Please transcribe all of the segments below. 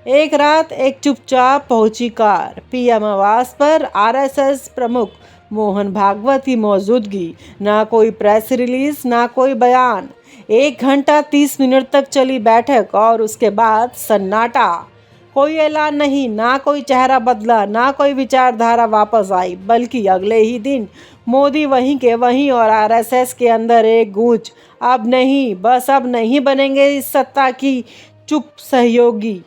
एक रात एक चुपचाप पहुंची कार। पीएम आवास पर आरएसएस प्रमुख मोहन भागवत की मौजूदगी। ना कोई प्रेस रिलीज, ना कोई बयान। 1 घंटा 30 मिनट तक चली बैठक और उसके बाद सन्नाटा। कोई ऐलान नहीं, ना कोई चेहरा बदला, ना कोई विचारधारा वापस आई। बल्कि अगले ही दिन मोदी वहीं के वहीं और आरएसएस के अंदर एक गूंज, अब नहीं, बस अब नहीं बनेंगे इस सत्ता की चुप सहयोगी।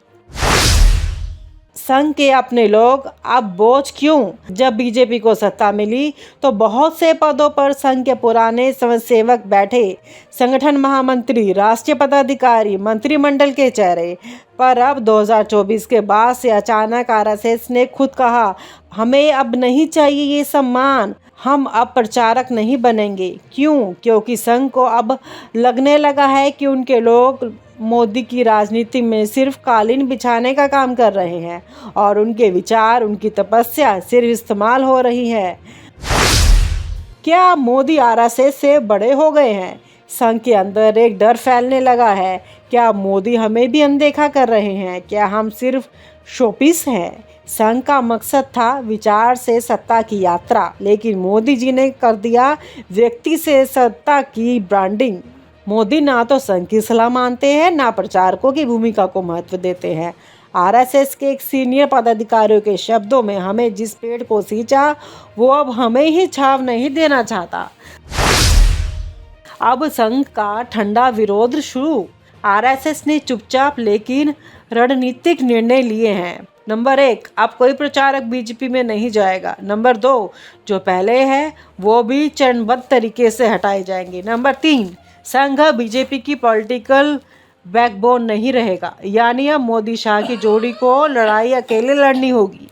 संघ के अपने लोग अब बोझ क्यों? जब बीजेपी को सत्ता मिली तो बहुत से पदों पर संघ के पुराने स्वयंसेवक बैठे। संगठन महामंत्री, राष्ट्रीय पदाधिकारी, मंत्रिमंडल के चेहरे। पर अब 2024 के बाद से अचानक आरएसएस ने खुद कहा, हमें अब नहीं चाहिए ये सम्मान, हम अब प्रचारक नहीं बनेंगे। क्यों? क्योंकि संघ को अब लगने लगा है कि उनके लोग मोदी की राजनीति में सिर्फ कालीन बिछाने का काम कर रहे हैं और उनके विचार, उनकी तपस्या सिर्फ इस्तेमाल हो रही है। क्या मोदी आरएसएस से बड़े हो गए हैं? संघ के अंदर एक डर फैलने लगा है। क्या मोदी हमें भी अनदेखा कर रहे हैं? क्या हम सिर्फ शोपीस हैं? संघ का मकसद था विचार से सत्ता की यात्रा, लेकिन मोदी जी ने कर दिया व्यक्ति से सत्ता की ब्रांडिंग। मोदी ना तो संघ की सलाह मानते हैं, ना प्रचारकों की भूमिका को महत्व देते हैं। आरएसएस के एक सीनियर पदाधिकारियों के शब्दों में, हमें जिस पेड़ को सींचा वो अब हमें ही छाव नहीं देना चाहता। अब संघ का ठंडा विरोध शुरू। आरएसएस ने चुपचाप लेकिन रणनीतिक निर्णय लिए हैं। नंबर 1, अब कोई प्रचारक बीजेपी में नहीं जाएगा। नंबर 2, जो पहले है वो भी चरणबद्ध तरीके से हटाए जाएंगे। नंबर 3, संघ बीजेपी की पॉलिटिकल बैकबोन नहीं रहेगा, यानी अब मोदी शाह की जोड़ी को लड़ाई अकेले लड़नी होगी।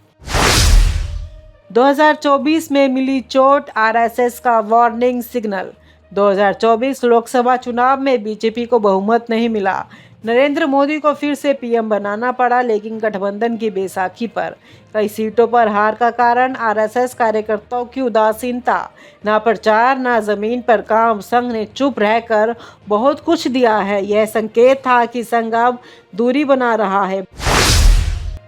2024 में मिली चोट, आरएसएस का वार्निंग सिग्नल। 2024 लोकसभा चुनाव में बीजेपी को बहुमत नहीं मिला। नरेंद्र मोदी को फिर से पीएम बनाना पड़ा, लेकिन गठबंधन की बेसाखी पर कई सीटों पर हार का कारण आरएसएस कार्यकर्ताओं की उदासीनता। ना प्रचार, ना जमीन पर काम। संघ ने चुप रहकर बहुत कुछ दिया है। यह संकेत था कि संघ अब दूरी बना रहा है।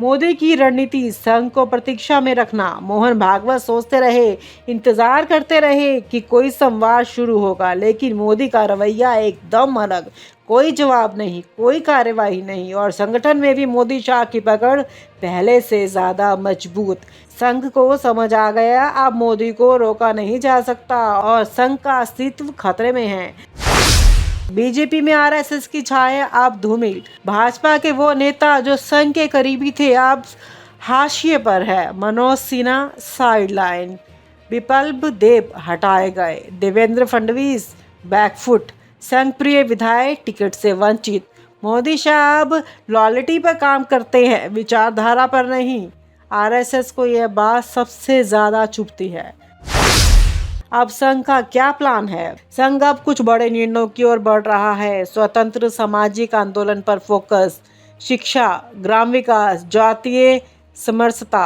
मोदी की रणनीति, संघ को प्रतीक्षा में रखना। मोहन भागवत सोचते रहे, इंतजार करते रहे कि कोई संवाद शुरू होगा, लेकिन मोदी का रवैया एकदम अलग। कोई जवाब नहीं, कोई कार्यवाही नहीं, और संगठन में भी मोदी शाह की पकड़ पहले से ज्यादा मजबूत। संघ को समझ आ गया, अब मोदी को रोका नहीं जा सकता और संघ का अस्तित्व खतरे में है। बीजेपी में आरएसएस की छाया अब धूमिल। भाजपा के वो नेता जो संघ के करीबी थे अब हाशिए पर है। मनोज सिन्हा साइडलाइन, विप्लव देब हटाए गए, देवेंद्र फडणवीस बैकफुट, संघ प्रिय विधायक टिकट से वंचित। मोदी शाह अब लॉयल्टी पर काम करते हैं, विचारधारा पर नहीं। आरएसएस को यह बात सबसे ज्यादा चुभती है। अब संघ का क्या प्लान है? संघ अब कुछ बड़े निर्णयों की ओर बढ़ रहा है। स्वतंत्र सामाजिक आंदोलन पर फोकस, शिक्षा, ग्राम विकास, जातीय समरसता,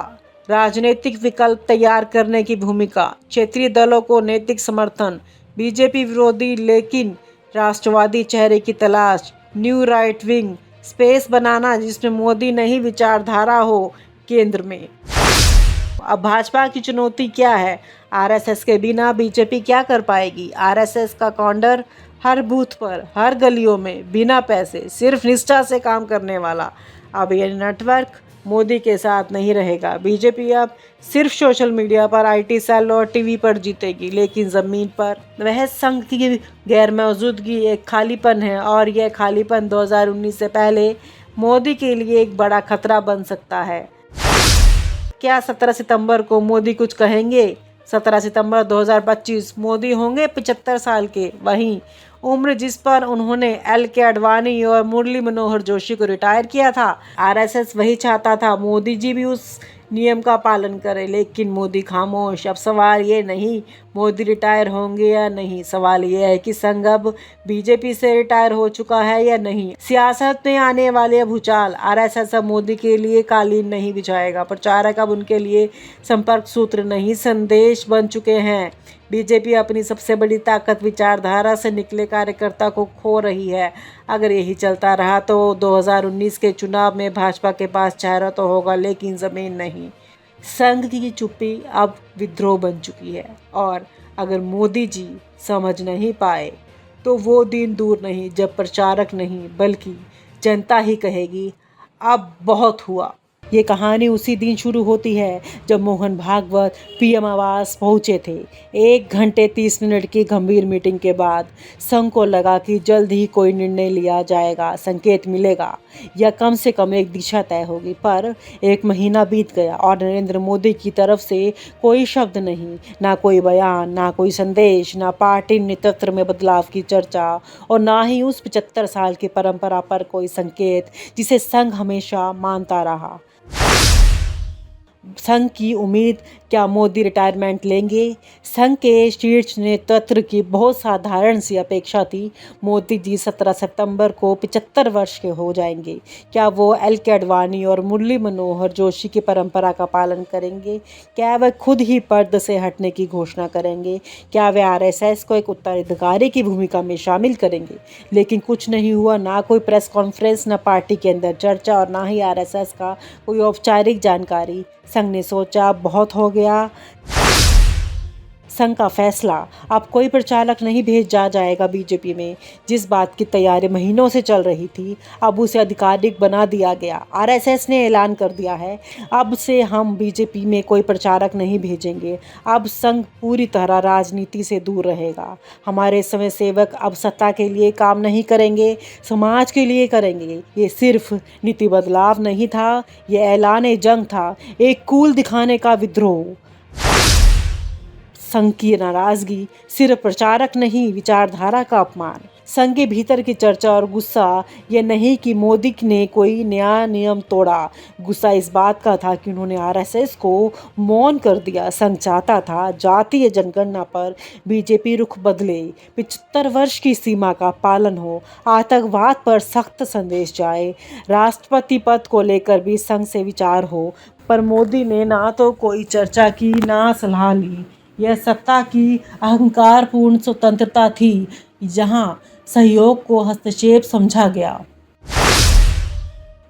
राजनीतिक विकल्प तैयार करने की भूमिका, क्षेत्रीय दलों को नैतिक समर्थन, बीजेपी विरोधी लेकिन राष्ट्रवादी चेहरे की तलाश, न्यू राइट विंग स्पेस बनाना जिसमें मोदी नहीं विचारधारा हो केंद्र में। अब भाजपा की चुनौती क्या है? आरएसएस के बिना बीजेपी क्या कर पाएगी? आरएसएस का काउंटर हर बूथ पर, हर गलियों में, बिना पैसे, सिर्फ निष्ठा से काम करने वाला। अब यह नेटवर्क मोदी के साथ नहीं रहेगा। बीजेपी अब सिर्फ सोशल मीडिया पर, आईटी सेल और टीवी पर जीतेगी, लेकिन ज़मीन पर वह संघ की गैर मौजूदगी एक खालीपन है, और यह खालीपन 2019 से पहले मोदी के लिए एक बड़ा खतरा बन सकता है। क्या 17 सितंबर को मोदी कुछ कहेंगे? 17 सितंबर 2025 मोदी होंगे 75 साल के, वहीं उम्र जिस पर उन्होंने एल.के. आडवाणी और मुरली मनोहर जोशी को रिटायर किया था। आरएसएस वही चाहता था, मोदी जी भी उस नियम का पालन करें। लेकिन मोदी खामोश। अब सवाल ये नहीं मोदी रिटायर होंगे या नहीं, सवाल ये है कि संघ अब बीजेपी से रिटायर हो चुका है या नहीं। सियासत में आने वाले भूचाल। आरएसएस अब मोदी के लिए कालीन नहीं बिछाएगा। प्रचारक अब उनके लिए संपर्क सूत्र नहीं, संदेश बन चुके हैं। बीजेपी अपनी सबसे बड़ी ताकत विचारधारा से निकले कार्यकर्ता को खो रही है। अगर यही चलता रहा तो 2019 के चुनाव में भाजपा के पास चेहरा तो होगा लेकिन ज़मीन नहीं। संघ की चुप्पी अब विद्रोह बन चुकी है और अगर मोदी जी समझ नहीं पाए तो वो दिन दूर नहीं जब प्रचारक नहीं बल्कि जनता ही कहेगी अब बहुत हुआ। ये कहानी उसी दिन शुरू होती है जब मोहन भागवत पीएम आवास पहुंचे थे। 1 घंटे 30 मिनट की गंभीर मीटिंग के बाद संघ को लगा कि जल्द ही कोई निर्णय लिया जाएगा, संकेत मिलेगा या कम से कम एक दिशा तय होगी। पर 1 महीना बीत गया और नरेंद्र मोदी की तरफ से कोई शब्द नहीं, ना कोई बयान, ना कोई संदेश, ना पार्टी नेतृत्व में बदलाव की चर्चा और ना ही उस 75 साल की परंपरा पर कोई संकेत जिसे संघ हमेशा मानता रहा। संघ की उम्मीद, क्या मोदी रिटायरमेंट लेंगे? संघ के शीर्ष नेतृत्व की बहुत साधारण सी अपेक्षा थी, मोदी जी 17 सितंबर को 75 वर्ष के हो जाएंगे। क्या वो एल के अडवाणी और मुरली मनोहर जोशी की परंपरा का पालन करेंगे? क्या वे खुद ही पद से हटने की घोषणा करेंगे? क्या वे आरएसएस को एक उत्तराधिकारी की भूमिका में शामिल करेंगे? लेकिन कुछ नहीं हुआ, ना कोई प्रेस कॉन्फ्रेंस, ना पार्टी के अंदर चर्चा और ना ही आरएसएस का कोई औपचारिक जानकारी। संघ ने सोचा बहुत हो गया। संघ का फैसला, अब कोई प्रचारक नहीं भेजा जाएगा बीजेपी में। जिस बात की तैयारी महीनों से चल रही थी अब उसे आधिकारिक बना दिया गया। आरएसएस ने ऐलान कर दिया है अब से हम बीजेपी में कोई प्रचारक नहीं भेजेंगे। अब संघ पूरी तरह राजनीति से दूर रहेगा। हमारे समय सेवक अब सत्ता के लिए काम नहीं करेंगे, समाज के लिए करेंगे। ये सिर्फ नीति बदलाव नहीं था, ये ऐलान जंग था, एक कूल दिखाने का विद्रोह। संघ की नाराजगी सिर्फ प्रचारक नहीं, विचारधारा का अपमान। संघ के भीतर की चर्चा और गुस्सा ये नहीं कि मोदी ने कोई नया नियम तोड़ा, गुस्सा इस बात का था कि उन्होंने आरएसएस को मौन कर दिया। संघ चाहता था जातीय जनगणना पर बीजेपी रुख बदले, 75 वर्ष की सीमा का पालन हो, आतंकवाद पर सख्त संदेश जाए, राष्ट्रपति पद को लेकर भी संघ से विचार हो। पर मोदी ने ना तो कोई चर्चा की ना सलाह ली। यह सत्ता की अहंकारपूर्ण स्वतंत्रता थी जहां सहयोग को हस्तक्षेप समझा गया।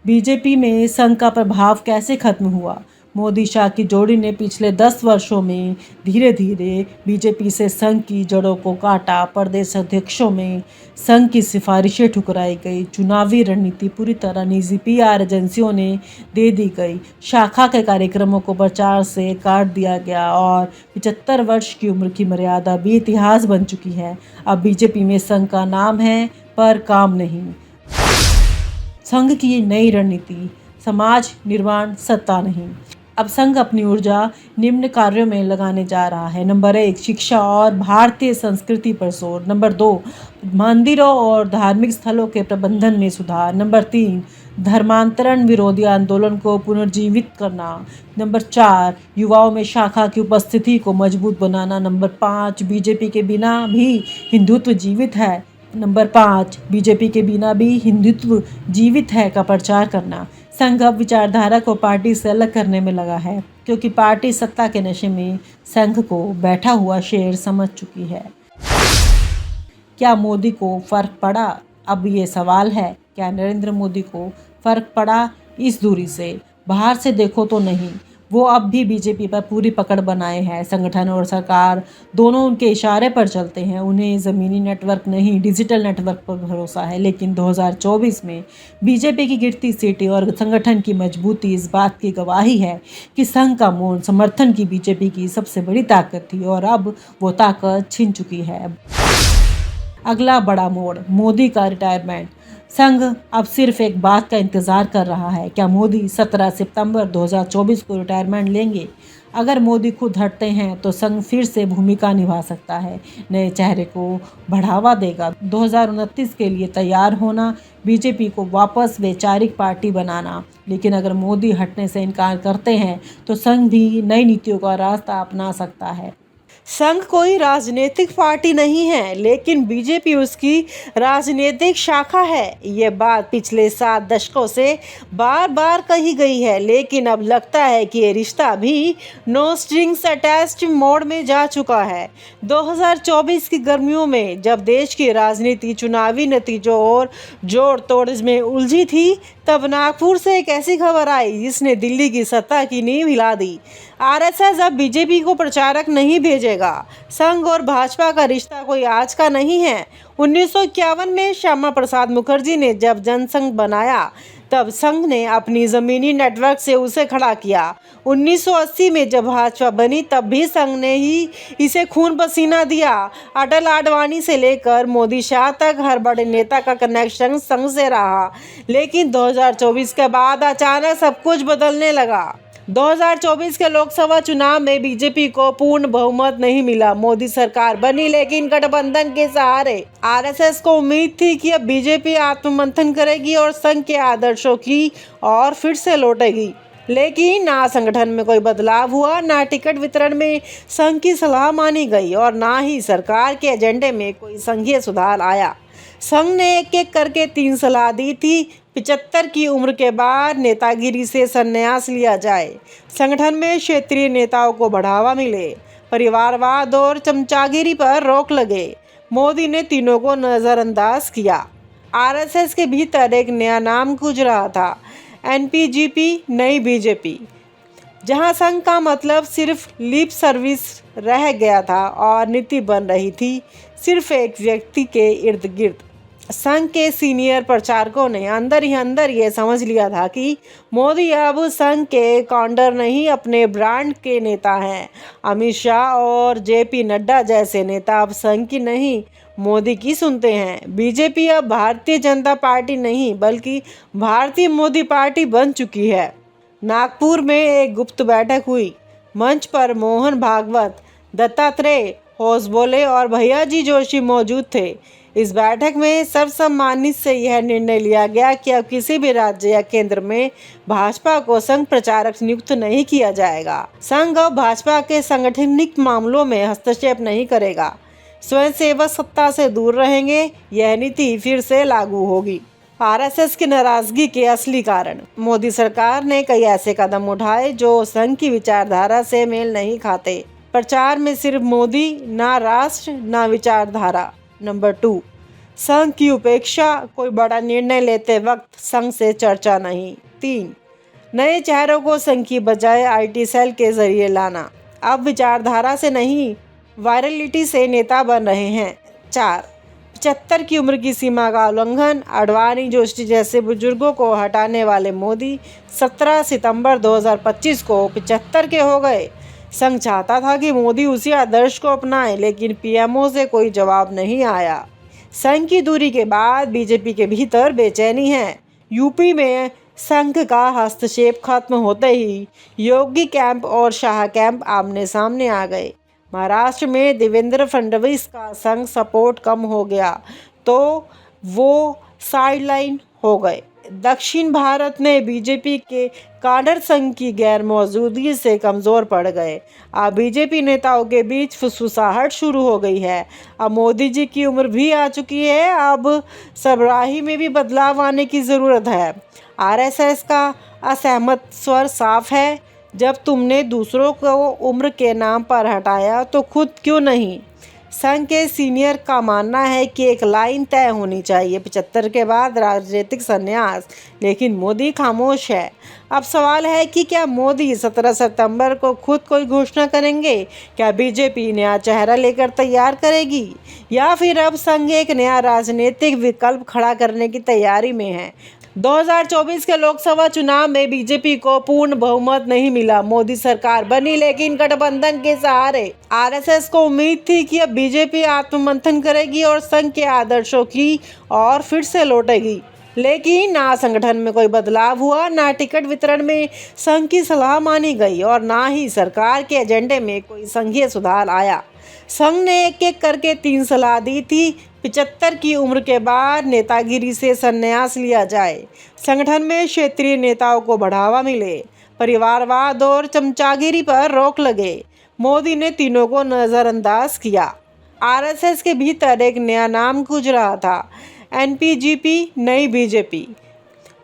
बीजेपी में संघ का प्रभाव कैसे खत्म हुआ? मोदी शाह की जोड़ी ने पिछले 10 वर्षों में धीरे धीरे बीजेपी से संघ की जड़ों को काटा। प्रदेश अध्यक्षों में संघ की सिफारिशें ठुकराई गई, चुनावी रणनीति पूरी तरह निजी पीआर एजेंसियों ने दे दी गई, शाखा के कार्यक्रमों को प्रचार से काट दिया गया और 75 वर्ष की उम्र की मर्यादा भी इतिहास बन चुकी है। अब बीजेपी में संघ का नाम है पर काम नहीं। संघ की नई रणनीति, समाज निर्माण, सत्ता नहीं। अब संघ अपनी ऊर्जा निम्न कार्यों में लगाने जा रहा है। नंबर 1, शिक्षा और भारतीय संस्कृति पर जोर। नंबर 2, मंदिरों और धार्मिक स्थलों के प्रबंधन में सुधार। नंबर 3, धर्मांतरण विरोधी आंदोलन को पुनर्जीवित करना। नंबर 4, युवाओं में शाखा की उपस्थिति को मजबूत बनाना। नंबर 5, बीजेपी के बिना भी हिंदुत्व जीवित है। नंबर 5, बीजेपी के बिना भी हिंदुत्व जीवित है का प्रचार करना। संघ अब विचारधारा को पार्टी से अलग करने में लगा है क्योंकि पार्टी सत्ता के नशे में संघ को बैठा हुआ शेर समझ चुकी है। क्या मोदी को फर्क पड़ा? अब ये सवाल है, क्या नरेंद्र मोदी को फर्क पड़ा? इस दूरी से बाहर से देखो तो नहीं, वो अब भी बीजेपी पर पूरी पकड़ बनाए हैं। संगठन और सरकार दोनों उनके इशारे पर चलते हैं। उन्हें ज़मीनी नेटवर्क नहीं, डिजिटल नेटवर्क पर भरोसा है। लेकिन 2024 में बीजेपी की गिरती सीटें और संगठन की मजबूती इस बात की गवाही है कि संघ का मौन समर्थन की बीजेपी की सबसे बड़ी ताकत थी और अब वो ताकत छिन चुकी है। अगला बड़ा मोड़, मोदी का रिटायरमेंट। संघ अब सिर्फ एक बात का इंतजार कर रहा है, क्या मोदी 17 सितंबर 2024 को रिटायरमेंट लेंगे? अगर मोदी खुद हटते हैं तो संघ फिर से भूमिका निभा सकता है, नए चेहरे को बढ़ावा देगा। 2029 के लिए तैयार होना, बीजेपी को वापस वैचारिक पार्टी बनाना। लेकिन अगर मोदी हटने से इनकार करते हैं तो संघ भी नई नीतियों का रास्ता अपना सकता है। संघ कोई राजनीतिक पार्टी नहीं है, लेकिन बीजेपी उसकी राजनीतिक शाखा है। ये बात पिछले 7 दशकों से बार बार कही गई है, लेकिन अब लगता है कि ये रिश्ता भी नो स्ट्रिंग्स अटैच्ड मोड में जा चुका है। 2024 की गर्मियों में जब देश की राजनीति चुनावी नतीजों और जोड़ तोड़ में उलझी थी, तब नागपुर से एक ऐसी खबर आई जिसने दिल्ली की सत्ता की नींव हिला दी। आरएसएस अब बीजेपी को प्रचारक नहीं भेजेगा। संघ और भाजपा का रिश्ता कोई आज का नहीं है। 1951 में श्यामा प्रसाद मुखर्जी ने जब जनसंघ बनाया, तब संघ ने अपनी जमीनी नेटवर्क से उसे खड़ा किया। 1980 में जब भाजपा बनी, तब भी संघ ने ही इसे खून पसीना दिया। अटल आडवाणी से लेकर मोदी शाह तक हर बड़े नेता का कनेक्शन संघ से रहा। लेकिन 2024 के बाद अचानक सब कुछ बदलने लगा। 2024 के लोकसभा चुनाव में बीजेपी को पूर्ण बहुमत नहीं मिला। मोदी सरकार बनी, लेकिन गठबंधन के सहारे। आरएसएस को उम्मीद थी कि अब बीजेपी आत्ममंथन करेगी और संघ के आदर्शों की और फिर से लौटेगी। लेकिन ना संगठन में कोई बदलाव हुआ, ना टिकट वितरण में संघ की सलाह मानी गई और ना ही सरकार के एजेंडे में कोई संघीय सुधार आया। संघ ने एक एक करके 3 सलाह दी थी। 75 की उम्र के बाद नेतागिरी से संन्यास लिया जाए, संगठन में क्षेत्रीय नेताओं को बढ़ावा मिले, परिवारवाद और चमचागिरी पर रोक लगे। मोदी ने तीनों को नज़रअंदाज किया। आरएसएस के भीतर एक नया नाम गूंज रहा था, एनपीजीपी, नई बीजेपी, जहां संघ का मतलब सिर्फ लिप सर्विस रह गया था और नीति बन रही थी सिर्फ एक व्यक्ति के इर्द गिर्द। संघ के सीनियर प्रचारकों ने अंदर ही अंदर ये समझ लिया था कि मोदी अब संघ के काउंटर नहीं, अपने ब्रांड के नेता हैं। अमित शाह और जेपी नड्डा जैसे नेता अब संघ की नहीं, मोदी की सुनते हैं। बीजेपी अब भारतीय जनता पार्टी नहीं, बल्कि भारतीय मोदी पार्टी बन चुकी है। नागपुर में एक गुप्त बैठक हुई। मंच पर मोहन भागवत, दत्तात्रेय होसबोले और भैयाजी जोशी मौजूद थे। इस बैठक में सर्वसम्मति से यह निर्णय लिया गया कि अब किसी भी राज्य या केंद्र में भाजपा को संघ प्रचारक नियुक्त नहीं किया जाएगा। संघ अब भाजपा के सांगठनिक मामलों में हस्तक्षेप नहीं करेगा। स्वयंसेवक सत्ता से दूर रहेंगे। यह नीति फिर से लागू होगी। आरएसएस की नाराजगी के असली कारण। मोदी सरकार ने कई ऐसे कदम उठाए जो संघ की विचारधारा से मेल नहीं खाते। प्रचार में सिर्फ मोदी, ना राष्ट्र, ना विचारधारा। नंबर 2, संघ की उपेक्षा। कोई बड़ा निर्णय लेते वक्त संघ से चर्चा नहीं। 3, नए चेहरों को संघ की बजाय आईटी सेल के जरिए लाना। अब विचारधारा से नहीं, वायरलिटी से नेता बन रहे हैं। 4, 75 की उम्र की सीमा का उल्लंघन। आडवाणी, जोशी जैसे बुजुर्गों को हटाने वाले मोदी 17 सितंबर 2025 को 75 के हो गए। संघ चाहता था कि मोदी उसी आदर्श को अपनाए, लेकिन पीएमओ से कोई जवाब नहीं आया। संघ की दूरी के बाद बीजेपी के भीतर बेचैनी है। यूपी में संघ का हस्तक्षेप खत्म होते ही योगी कैंप और शाह कैंप आमने सामने आ गए। महाराष्ट्र में देवेंद्र फडणवीस का संघ सपोर्ट कम हो गया तो वो साइडलाइन हो गए। दक्षिण भारत में बीजेपी के काडर संघ की गैर मौजूदगी से कमज़ोर पड़ गए। अब बीजेपी नेताओं के बीच फुसफुसाहट शुरू हो गई है। अब मोदी जी की उम्र भी आ चुकी है। अब सरबराही में भी बदलाव आने की ज़रूरत है। आरएसएस का असहमत स्वर साफ है। जब तुमने दूसरों को उम्र के नाम पर हटाया तो खुद क्यों नहीं? संघ के सीनियर का मानना है कि एक लाइन तय होनी चाहिए, 75 के बाद राजनीतिक संन्यास। लेकिन मोदी खामोश है। अब सवाल है कि क्या मोदी 17 सितंबर को खुद कोई घोषणा करेंगे? क्या बीजेपी नया चेहरा लेकर तैयार करेगी, या फिर अब संघ एक नया राजनीतिक विकल्प खड़ा करने की तैयारी में है? 2024 के लोकसभा चुनाव में बीजेपी को पूर्ण बहुमत नहीं मिला। मोदी सरकार बनी, लेकिन गठबंधन के सहारे। आरएसएस को उम्मीद थी कि अब बीजेपी आत्ममंथन करेगी और संघ के आदर्शों की और फिर से लौटेगी। लेकिन ना संगठन में कोई बदलाव हुआ, ना टिकट वितरण में संघ की सलाह मानी गई और ना ही सरकार के एजेंडे में कोई संघीय सुधार आया। संघ ने एक एक करके 3 सलाह दी थी। 75 की उम्र के बाद नेतागिरी से संन्यास लिया जाए, संगठन में क्षेत्रीय नेताओं को बढ़ावा मिले, परिवारवाद और चमचागिरी पर रोक लगे। मोदी ने तीनों को नज़रअंदाज किया। आरएसएस के भीतर एक नया नाम गूंज रहा था, एनपीजीपी, नई बीजेपी,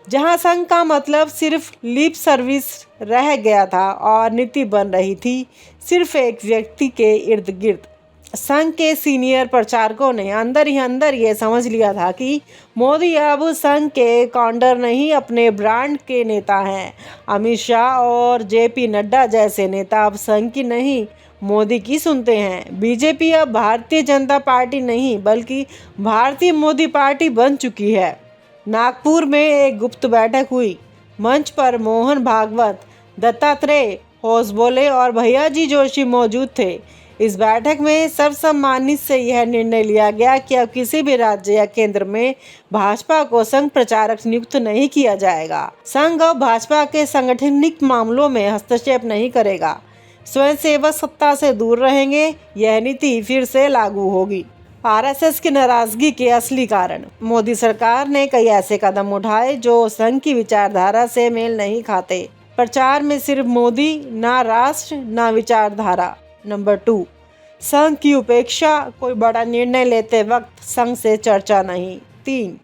जहां संघ का मतलब सिर्फ लिप सर्विस रह गया था और नीति बन रही थी सिर्फ एक व्यक्ति के इर्द गिर्द। संघ के सीनियर प्रचारकों ने अंदर ही अंदर ये समझ लिया था कि मोदी अब संघ के काउंटर नहीं, अपने ब्रांड के नेता हैं। अमित शाह और जेपी नड्डा जैसे नेता अब संघ की नहीं, मोदी की सुनते हैं। बीजेपी अब भारतीय जनता पार्टी नहीं बल्कि भारतीय मोदी पार्टी बन चुकी है। नागपुर में एक गुप्त बैठक हुई। मंच पर मोहन भागवत, दत्तात्रेय होसबोले और भैयाजी जोशी मौजूद थे। इस बैठक में सर्वसम्मति से यह निर्णय लिया गया कि अब किसी भी राज्य या केंद्र में भाजपा को संघ प्रचारक नियुक्त नहीं किया जाएगा। संघ अब भाजपा के सांगठनिक मामलों में हस्तक्षेप नहीं करेगा। स्वयंसेवक सत्ता से दूर रहेंगे। यह नीति फिर से लागू होगी। आरएसएस की नाराजगी के असली कारण। मोदी सरकार ने कई ऐसे कदम उठाए जो संघ की विचारधारा से मेल नहीं खाते। प्रचार में सिर्फ मोदी, ना राष्ट्र, ना विचारधारा। नंबर 2, संघ की उपेक्षा। कोई बड़ा निर्णय लेते वक्त संघ से चर्चा नहीं। 3,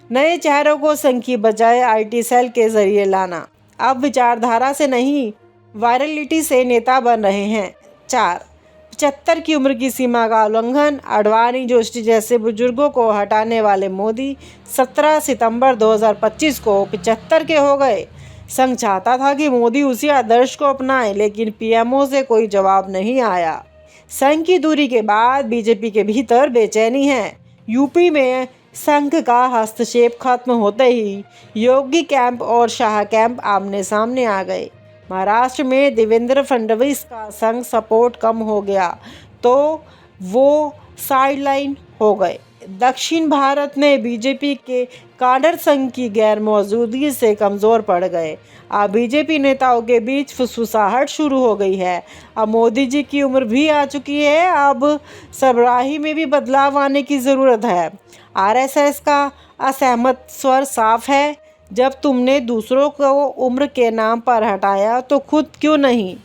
नए चेहरों को संघ की बजाय आईटी सेल के जरिए लाना। अब विचारधारा से नहीं, वायरलिटी से नेता बन रहे हैं। 4, 75 की उम्र की सीमा का उल्लंघन। आडवाणी, जोशी जैसे बुजुर्गों को हटाने वाले मोदी 17 सितंबर 2025 को 75 के हो गए। संघ चाहता था कि मोदी उसी आदर्श को अपनाए, लेकिन पीएमओ से कोई जवाब नहीं आया। संघ की दूरी के बाद बीजेपी के भीतर बेचैनी है। यूपी में संघ का हस्तक्षेप खत्म होते ही योगी कैंप और शाह कैंप आमने सामने आ गए। महाराष्ट्र में देवेंद्र फडणवीस का संघ सपोर्ट कम हो गया तो वो साइडलाइन हो गए। दक्षिण भारत में बीजेपी के काडर संघ की गैर मौजूदगी से कमज़ोर पड़ गए। अब बीजेपी नेताओं के बीच फुसफुसाहट शुरू हो गई है। अब मोदी जी की उम्र भी आ चुकी है। अब सरबराही में भी बदलाव आने की ज़रूरत है। आरएसएस का असहमत स्वर साफ है। जब तुमने दूसरों को उम्र के नाम पर हटाया तो खुद क्यों नहीं।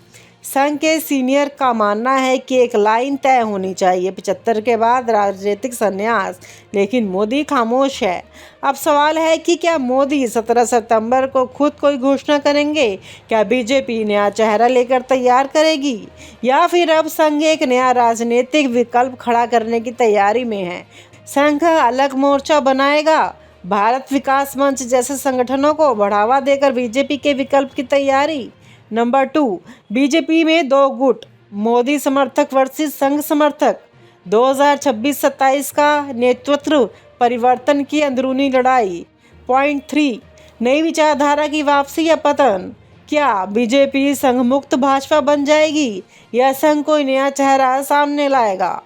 संघ के सीनियर का मानना है कि एक लाइन तय होनी चाहिए, 75 के बाद राजनीतिक संन्यास, लेकिन मोदी खामोश है। अब सवाल है कि क्या मोदी 17 सितंबर को खुद कोई घोषणा करेंगे? क्या बीजेपी नया चेहरा लेकर तैयार करेगी, या फिर अब संघ एक नया राजनीतिक विकल्प खड़ा करने की तैयारी में है? संघ अलग मोर्चा बनाएगा, भारत विकास मंच जैसे संगठनों को बढ़ावा देकर बीजेपी के विकल्प की तैयारी। नंबर 2, बीजेपी में 2 गुट, मोदी समर्थक वर्सेस संघ समर्थक। 2026-27 का नेतृत्व परिवर्तन की अंदरूनी लड़ाई। पॉइंट 3, नई विचारधारा की वापसी या पतन। क्या बीजेपी संघ मुक्त भाजपा बन जाएगी या संघ कोई नया चेहरा सामने लाएगा?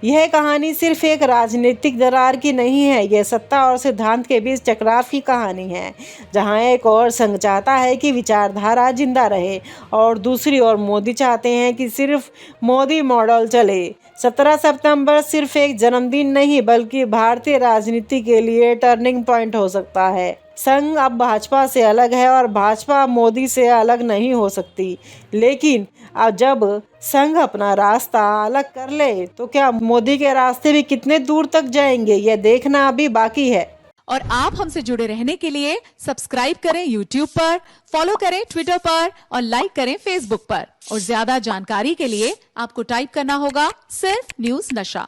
यह कहानी सिर्फ एक राजनीतिक दरार की नहीं है, यह सत्ता और सिद्धांत के बीच टकराव की कहानी है, जहां एक और संघ चाहता है कि विचारधारा जिंदा रहे और दूसरी ओर मोदी चाहते हैं कि सिर्फ मोदी मॉडल चले। 17 सितंबर सिर्फ एक जन्मदिन नहीं बल्कि भारतीय राजनीति के लिए टर्निंग पॉइंट हो सकता है। संघ अब भाजपा से अलग है और भाजपा मोदी से अलग नहीं हो सकती, लेकिन अब जब संघ अपना रास्ता अलग कर ले तो क्या मोदी के रास्ते भी कितने दूर तक जाएंगे, यह देखना अभी बाकी है। और आप हमसे जुड़े रहने के लिए सब्सक्राइब करें YouTube पर, फॉलो करें Twitter पर और लाइक करें Facebook पर। और ज्यादा जानकारी के लिए आपको टाइप करना होगा सिर्फ न्यूज़ नशा।